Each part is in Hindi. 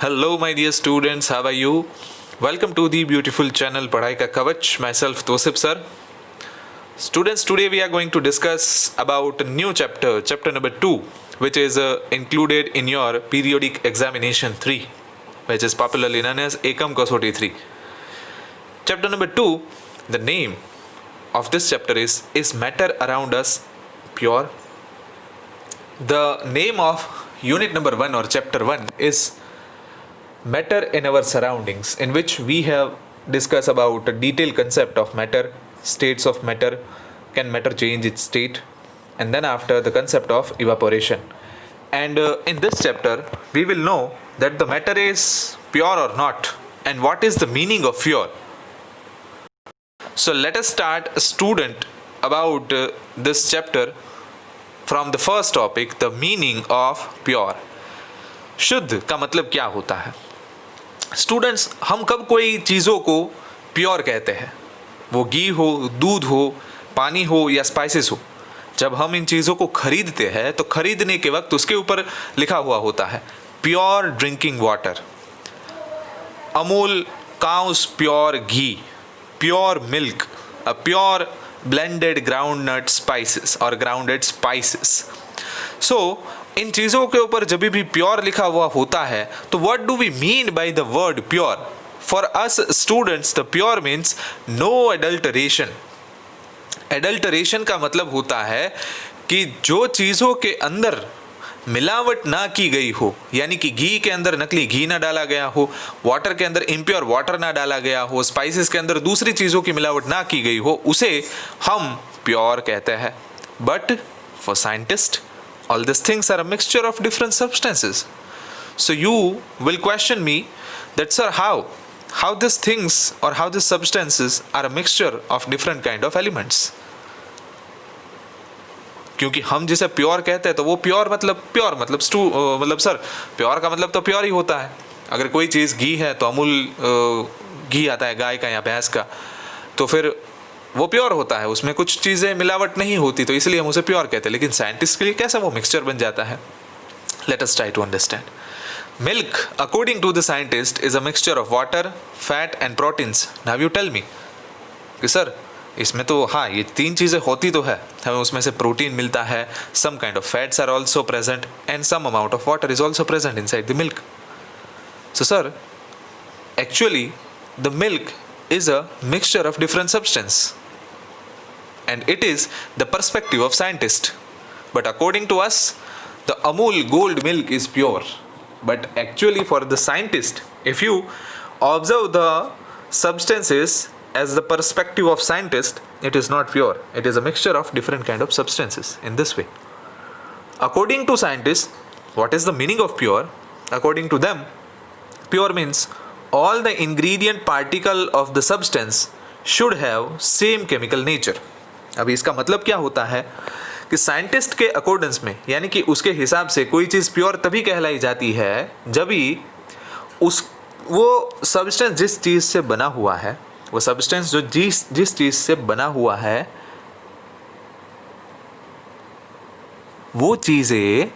Hello, my dear students. How are you? Welcome to the beautiful channel पढ़ाई का कवच. Myself Tosif sir. Students, today we are going to discuss about a new chapter number 2, which is included in your periodic examination 3, which is popularly known as Ekam Kasoti 3. Chapter number 2, the name of this chapter is Matter Around Us Pure? The name of unit number 1 or chapter 1 is Matter in Our Surroundings, in which we have discussed about a detailed concept of matter, states of matter, can matter change its state, and then after the concept of evaporation. And in this chapter we will know that the matter is pure or not, and what is the meaning of pure. So let us start, student, about this chapter from the first topic, the meaning of pure. शुद्ध का मतलब क्या होता है? स्टूडेंट्स, हम कब कोई चीज़ों को प्योर कहते हैं? वो घी हो, दूध हो, पानी हो या स्पाइसेस हो, जब हम इन चीज़ों को खरीदते हैं तो खरीदने के वक्त उसके ऊपर लिखा हुआ होता है pure drinking water, Amul cows pure ghee, pure milk, a pure blended groundnut spices और ग्राउंडेड स्पाइसेस. सो इन चीज़ों के ऊपर जब भी प्योर लिखा हुआ होता है तो what do we mean by the word pure? For us students, the pure means no adulteration. Adulteration का मतलब होता है कि जो चीज़ों के अंदर मिलावट ना की गई हो, यानी कि घी के अंदर नकली घी ना डाला गया हो, वाटर के अंदर इम्प्योर वाटर ना डाला गया हो, स्पाइसेस के अंदर दूसरी चीज़ों की मिलावट ना की गई हो, उसे हम प्योर कहते हैं. But for scientist, all these things are a mixture of different substances. So you will question me that, sir, how these things or how these substances are a mixture of different kind of elements. क्योंकि हम जिसे प्योर कहते हैं तो वो प्योर मतलब सर प्योर का मतलब तो प्योर ही होता है. अगर कोई चीज़ घी है तो अमूल घी आता है गाय का या भैंस का, तो फिर वो प्योर होता है, उसमें कुछ चीज़ें मिलावट नहीं होती, तो इसलिए हम उसे प्योर कहते हैं. लेकिन साइंटिस्ट के लिए कैसा वो मिक्सचर बन जाता है? Let us try to understand. Milk, according to the scientist, is a mixture of water, fat and proteins. Now you tell me कि सर इसमें तो हाँ ये तीन चीज़ें होती तो है, हमें उसमें से प्रोटीन मिलता है, some kind of fats are also present and some amount of water is also present inside the milk. So sir actually the milk is a mixture of different substance, and it is the perspective of scientist. But according to us, the Amul gold milk is pure. But actually for the scientist, if you observe the substances as the perspective of scientist, it is not pure. It is a mixture of different kind of substances in this way. According to scientists, what is the meaning of pure? According to them, pure means all the ingredient particle of the substance should have same chemical nature. अभी इसका मतलब क्या होता है कि साइंटिस्ट के अकॉर्डेंस में, यानी कि उसके हिसाब से कोई चीज़ प्योर तभी कहलाई जाती है जब भी वो सब्सटेंस जिस चीज़ से बना हुआ है, वो सब्सटेंस जो जिस चीज़ से बना हुआ है, वो चीज़ें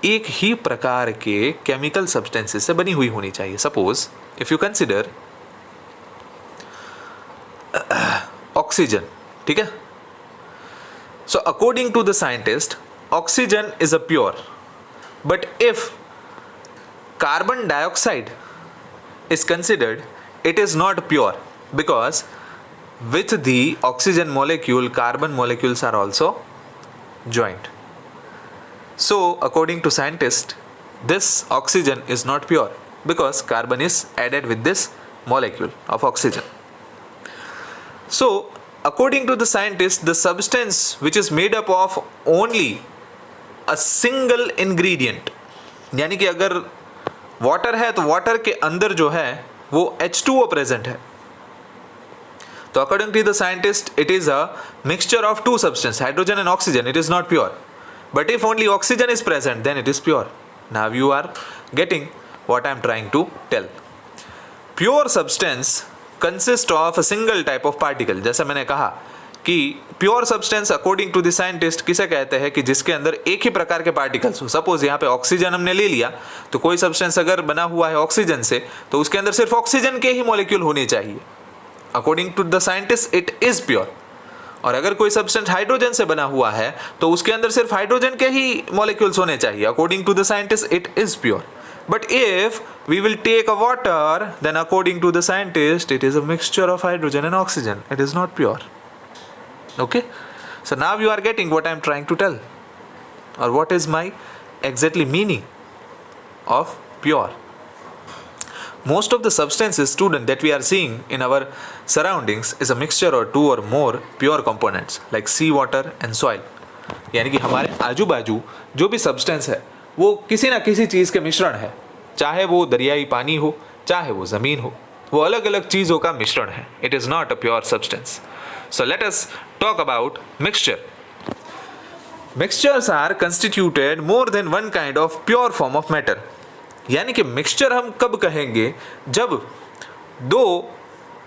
एक ही प्रकार के केमिकल सब्सटेंसेस से बनी हुई होनी चाहिए. Suppose if you consider oxygen, ठीक है. So according to the scientist, oxygen is a pure, but if carbon dioxide is considered, it is not pure, because with the oxygen molecule carbon molecules are also joined. So according to scientists, this oxygen is not pure because carbon is added with this molecule of oxygen. So according to the scientists, the substance which is made up of only a single ingredient, यानी कि अगर वाटर है तो वाटर के अंदर जो है वो H2O प्रेजेंट है, तो according to the scientist it is a mixture of two substance, hydrogen and oxygen. It is not pure. But if only oxygen is present then it is pure. Now you are getting what I am trying to tell. Pure substance consist of a single type of particle. जैसा मैंने कहा कि pure substance according to the scientist किसे कहते हैं कि जिसके अंदर एक ही प्रकार के पार्टिकल्स हो। सपोज यहाँ पे ऑक्सीजन हमने ले लिया, तो कोई सब्सटेंस अगर बना हुआ है ऑक्सीजन से तो उसके अंदर सिर्फ ऑक्सीजन के ही मॉलिक्यूल होने चाहिए। According to the scientist it is pure. और अगर कोई सब्सटेंस हाइड्रोजन से बना हुआ है तो उसके अंदर सिर्फ हाइड्रोजन के ही मॉलिक्यूल्स होने चाहिए। According to the scientist it is pure. But if we will take a water, then according to the scientist, it is a mixture of hydrogen and oxygen. It is not pure. Okay? So now you are getting what I am trying to tell, or what is my exactly meaning of pure. Most of the substances, student, that we are seeing in our surroundings is a mixture or two or more pure components like sea water and soil. यानी कि हमारे आजू बाजू जो भी सब्सटेंस है वो किसी ना किसी चीज़ के मिश्रण है, चाहे वो दरियाई पानी हो, चाहे वो ज़मीन हो, वो अलग अलग चीज़ों का मिश्रण है। It is not a pure substance. So let us talk about mixture. Mixtures are constituted more than one kind of pure form of matter. यानी कि मिक्सचर हम कब कहेंगे, जब दो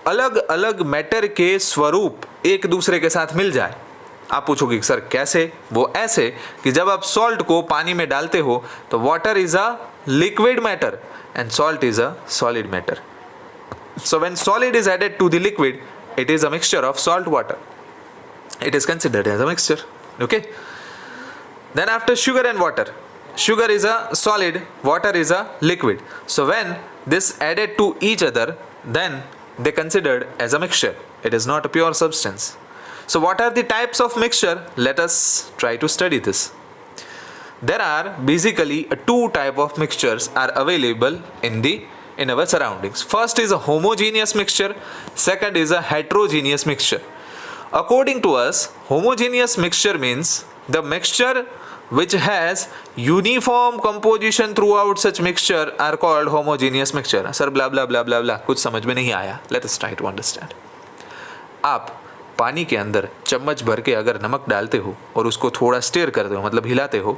अलग अलग मैटर के स्वरूप एक दूसरे के साथ मिल जाए। आप पूछोगे सर कैसे? वो ऐसे कि जब आप सॉल्ट को पानी में डालते हो तो water is a liquid matter and salt is a solid matter. So when solid is added to the liquid it is a mixture of salt water. It is considered as a mixture. Okay? Then after sugar and water, sugar is a solid, water is a liquid. So when this added to each other, then they considered as a mixture. It is not a pure substance. So what are the types of mixture? Let us try to study this. There are basically two type of mixtures are available in our surroundings. First is a homogeneous mixture, second is a heterogeneous mixture. According to us, homogeneous mixture means the mixture which has uniform composition throughout such mixture are called homogeneous mixture. Sir blah blah blah blah blah कुछ समझ में नहीं आया. Let us try to understand. आप पानी के अंदर चम्मच भर के अगर नमक डालते हो और उसको थोड़ा स्टेयर करते हो, मतलब हिलाते हो,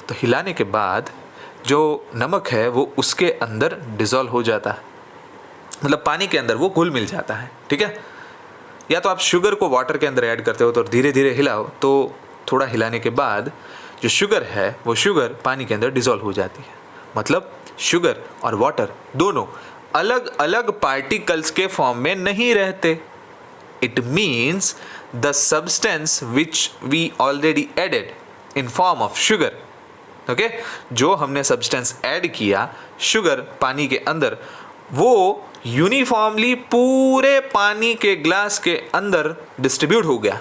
तो हिलाने के बाद जो नमक है वो उसके अंदर डिज़ोल्व हो जाता है, मतलब पानी के अंदर वो घुल मिल जाता है। ठीक है? या तो आप शुगर को वाटर के अंदर ऐड करते हो तो धीरे धीरे हिलाओ, तो थोड़ा हिलाने के बाद जो शुगर है वो शुगर पानी के अंदर डिज़ोल्व हो जाती है। मतलब शुगर और वाटर दोनों अलग अलग पार्टिकल्स के फॉर्म में नहीं रहते। It means the substance which we already added in form of sugar, okay, जो हमने सब्सटेंस ऐड किया शुगर पानी के अंदर, वो यूनिफॉर्मली पूरे पानी के ग्लास के अंदर डिस्ट्रीब्यूट हो गया।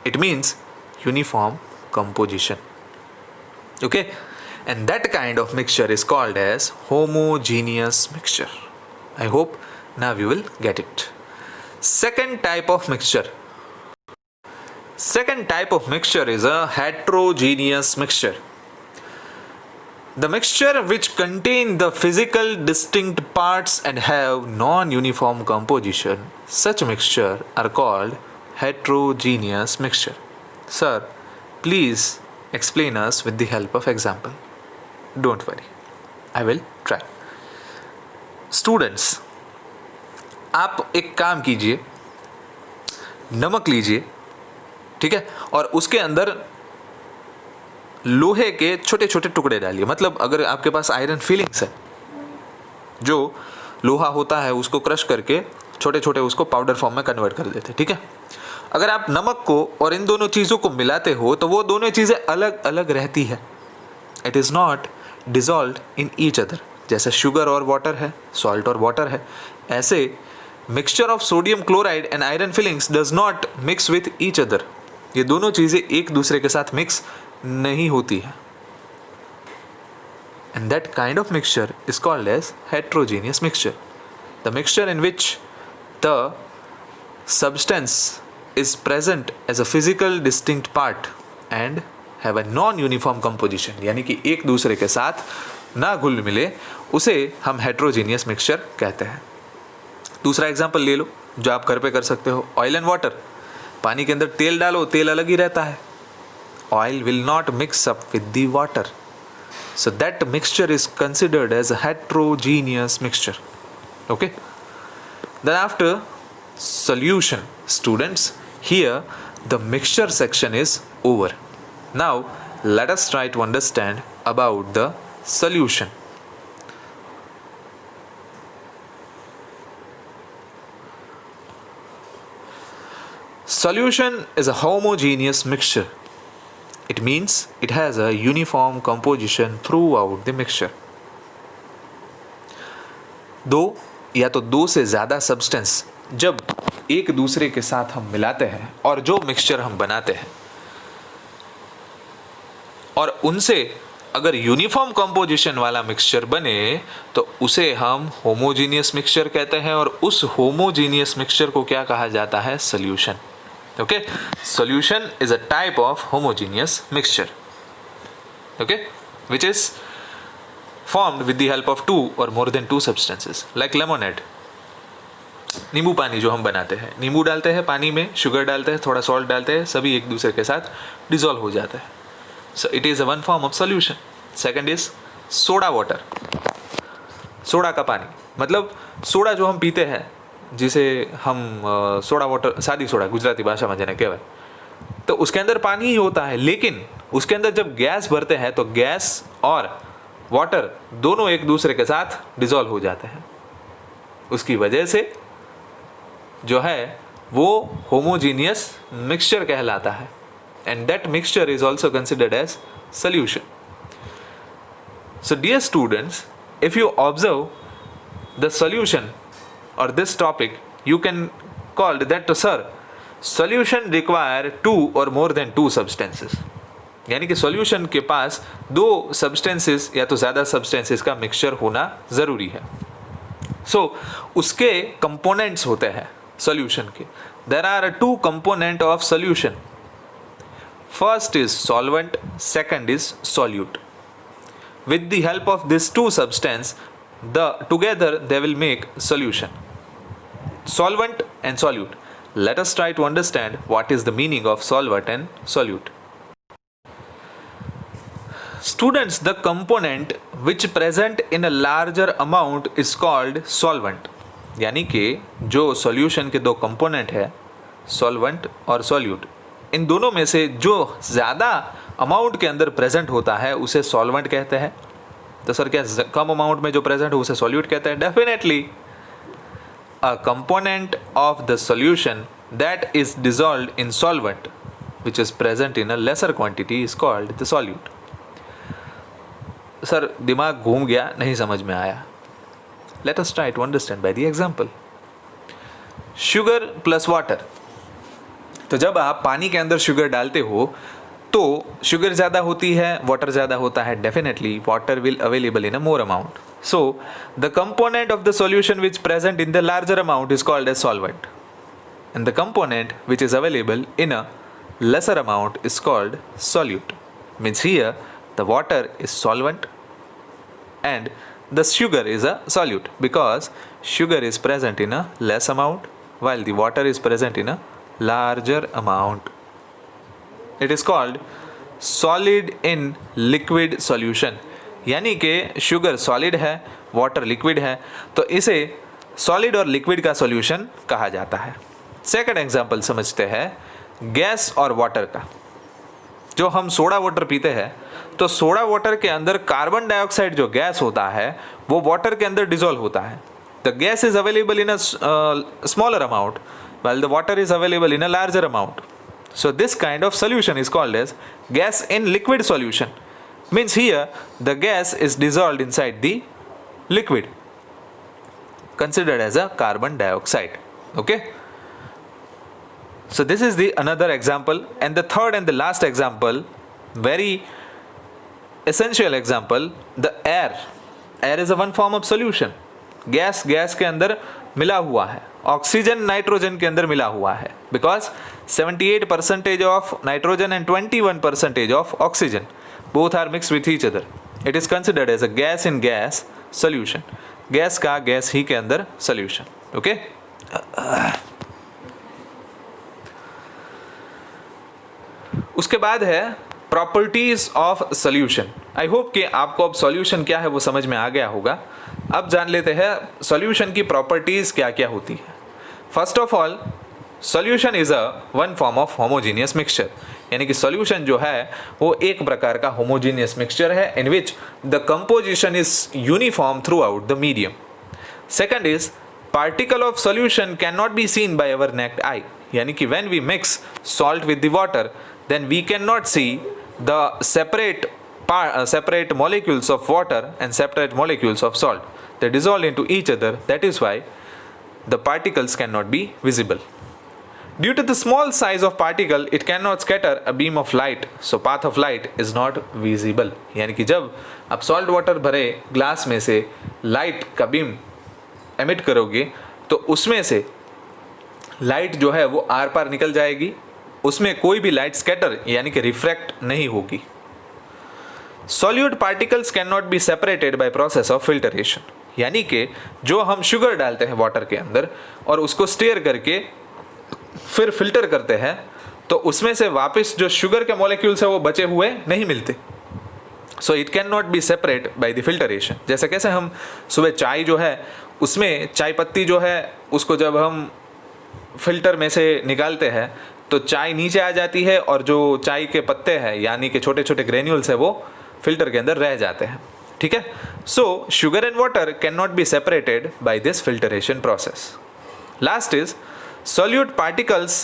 It means uniform composition, okay, and that kind of mixture is called as homogeneous mixture. I hope now you will get it. Second type of mixture. Second type of mixture is a heterogeneous mixture. The mixture which contain the physical distinct parts and have non-uniform composition, such mixture are called heterogeneous mixture. Sir, please explain us with the help of example. Don't worry, I will try. Students, आप एक काम कीजिए, नमक लीजिए, ठीक है, और उसके अंदर लोहे के छोटे छोटे टुकड़े डालिए। मतलब अगर आपके पास आयरन फिलिंग्स है, जो लोहा होता है उसको क्रश करके छोटे छोटे उसको पाउडर फॉर्म में कन्वर्ट कर देते, ठीक है। अगर आप नमक को और इन दोनों चीज़ों को मिलाते हो तो वो दोनों चीज़ें अलग अलग रहती है। It is not dissolve in each other. जैसे शुगर और वाटर है, सॉल्ट और वाटर है, ऐसे mixture of sodium chloride and iron filings does not mix with each other. ये दोनों चीज़ें एक दूसरे के साथ मिक्स नहीं होती है। And that kind of mixture is called as heterogeneous mixture, the mixture in which the substance is present as a physical distinct part and have a non-uniform composition, यानी कि एक दूसरे के साथ ना घुल मिले, उसे हम हेट्रोजीनियस मिक्सचर कहते हैं. दूसरा एग्जांपल ले लो जो आप घर पे कर सकते हो. Oil and water. पानी के अंदर तेल डालो, तेल अलग ही रहता है. Oil will not mix up with the water, so that mixture is considered as a heterogeneous mixture. Okay, then after solution, students, Here the mixture section is over. Now let us try to understand about the solution. Solution is a homogeneous mixture. It means it has a uniform composition throughout the mixture. दो या तो दो से ज़्यादा सब्सटेंस जब एक दूसरे के साथ हम मिलाते हैं और जो मिक्सचर हम बनाते हैं और उनसे अगर यूनिफॉर्म कंपोजिशन वाला मिक्सचर बने तो उसे हम होमोजीनियस मिक्सचर कहते हैं और उस होमोजीनियस मिक्सचर को क्या कहा जाता है? Solution. Okay, solution is a type of homogeneous mixture, okay, which is formed with the help of two or more than two substances, like lemonade. नींबू पानी जो हम बनाते हैं, नींबू डालते हैं पानी में, शुगर डालते हैं, थोड़ा सॉल्ट डालते हैं, सभी एक दूसरे के साथ डिसॉल्व हो जाता है. So it is a one form of solution. Second is soda water. Soda का पानी मतलब सोडा जो हम पीते हैं जिसे हम सोडा वाटर सादी सोडा गुजराती भाषा में जेने कहेवाय, तो उसके अंदर पानी ही होता है, लेकिन उसके अंदर जब गैस भरते हैं तो गैस और वाटर दोनों एक दूसरे के साथ डिसॉल्व हो जाते हैं. उसकी वजह से जो है वो होमोजीनियस मिक्सचर कहलाता है. And that mixture is also considered as solution. So dear students, if you observe the solution or this topic, you can call that sir solution require two or more than two substances. यानी कि सॉल्यूशन के पास दो सब्सटेंसेस या तो ज़्यादा सब्सटेंसेस का मिक्सचर होना ज़रूरी है. सो उसके कंपोनेंट्स होते हैं सॉल्यूशन के. There are two component of solution. First is solvent, second is solute. With the help of this two substance together they will make solution. Solvent and solute. Let us try to understand what is the meaning of solvent and solute. Students, the component which present in a larger amount is called solvent. यानी कि जो solution के दो component है solvent और solute, इन दोनों में से जो ज़्यादा amount के अंदर present होता है उसे solvent कहते हैं. तो सर क्या कम अमाउंट में जो प्रेजेंट है उसे सॉल्यूट कहते हैं? Definitely a component of the solution that is dissolved in solvent which is present in a lesser quantity is called the solute. Sir दिमाग घूम गया, नहीं समझ में आया. Let us try to understand by the example. Sugar plus water. तो जब आप पानी के अंदर शुगर डालते हो तो शुगर ज़्यादा होती है, वाटर ज़्यादा होता है. Definitely water will available in a more amount. So the component of the solution which present in the larger amount is called as solvent and the component which is available in a lesser amount is called solute. Means here the water is solvent and the sugar is a solute because sugar is present in a less amount while the water is present in a larger amount. It is called solid in liquid solution. यानी कि शुगर सॉलिड है, वाटर लिक्विड है, तो इसे सॉलिड और लिक्विड का सॉल्यूशन कहा जाता है. सेकंड एग्जांपल समझते हैं गैस और वाटर का. जो हम सोडा वाटर पीते हैं तो सोडा वाटर के अंदर कार्बन डाइऑक्साइड जो गैस होता है वो वाटर के अंदर डिसॉल्व होता है. The gas is available in a smaller amount while the water is available in a larger amount. So this kind of solution is called as gas in liquid solution. Means here the gas is dissolved inside the liquid considered as a carbon dioxide. Okay. So this is the another example, and the third and the last example, very essential example, the air. Air is a one form of solution. Gas के अंदर मिला हुआ है, ऑक्सीजन नाइट्रोजन के अंदर मिला हुआ है, because 78% of nitrogen and 21% of oxygen both are mix with each other. It is considered as a gas in gas solution. Gas का गैस ही के अंदर सोल्यूशन. ओके. उसके बाद है properties of solution. I hope कि आपको अब सॉल्यूशन क्या है वो समझ में आ गया होगा. अब जान लेते हैं सॉल्यूशन की प्रॉपर्टीज क्या क्या होती है. First of all solution is a one form of homogeneous mixture, यानी कि सॉल्यूशन जो है वो एक प्रकार का होमोजीनियस मिक्सचर है in which the composition is uniform throughout the medium. Second is particle of solution can not be seen by our naked eye, यानी कि when we mix salt with the water then we can not see the separate molecules of water and separate molecules of salt. They dissolve into each other. That is why the particles cannot be visible. Due to the small size of particle, it cannot scatter a beam of light. So path of light is not visible. यानी कि जब आप सॉल्ट वाटर भरे ग्लास में से लाइट का बीम एमिट करोगे तो उसमें से लाइट जो है वो आर पार निकल जाएगी, उसमें कोई भी लाइट स्कैटर यानी कि रिफ्रैक्ट नहीं होगी. Solute particles can not be separated by process of filtration, यानी कि जो हम शुगर डालते हैं वाटर के अंदर और उसको स्टीयर करके फिर फिल्टर करते हैं तो उसमें से वापस जो शुगर के मॉलिक्यूल्स है वो बचे हुए नहीं मिलते. So it can not B separate by the filtration. जैसे कैसे हम सुबह चाय जो है उसमें चाय पत्ती जो है उसको जब हम फिल्टर में से निकालते हैं तो चाय नीचे आ जाती है और जो चाय के पत्ते हैं यानी कि छोटे छोटे ग्रेन्यूल्स है वो फिल्टर के अंदर रह जाते हैं. ठीक है. सो sugar and water can not be separated by this filtration process. Last is solute particles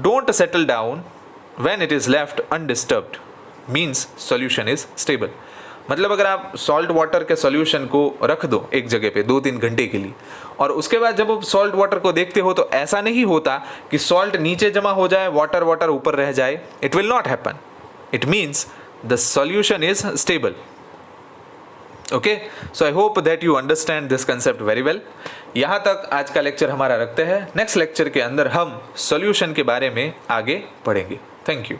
don't settle down when it is left undisturbed, means solution is stable. मतलब अगर आप सॉल्ट वाटर के सॉल्यूशन को रख दो एक जगह पे 2-3 घंटे के लिए और उसके बाद जब आप सॉल्ट वाटर को देखते हो तो ऐसा नहीं होता कि सॉल्ट नीचे जमा हो जाए वाटर ऊपर रह जाए. It will not happen. It means the solution is stable. Okay, so I hope that you understand this concept very well. यहाँ तक आज का लेक्चर हमारा रखते हैं. नेक्स्ट लेक्चर के अंदर हम सॉल्यूशन के बारे में आगे पढ़ेंगे. Thank you.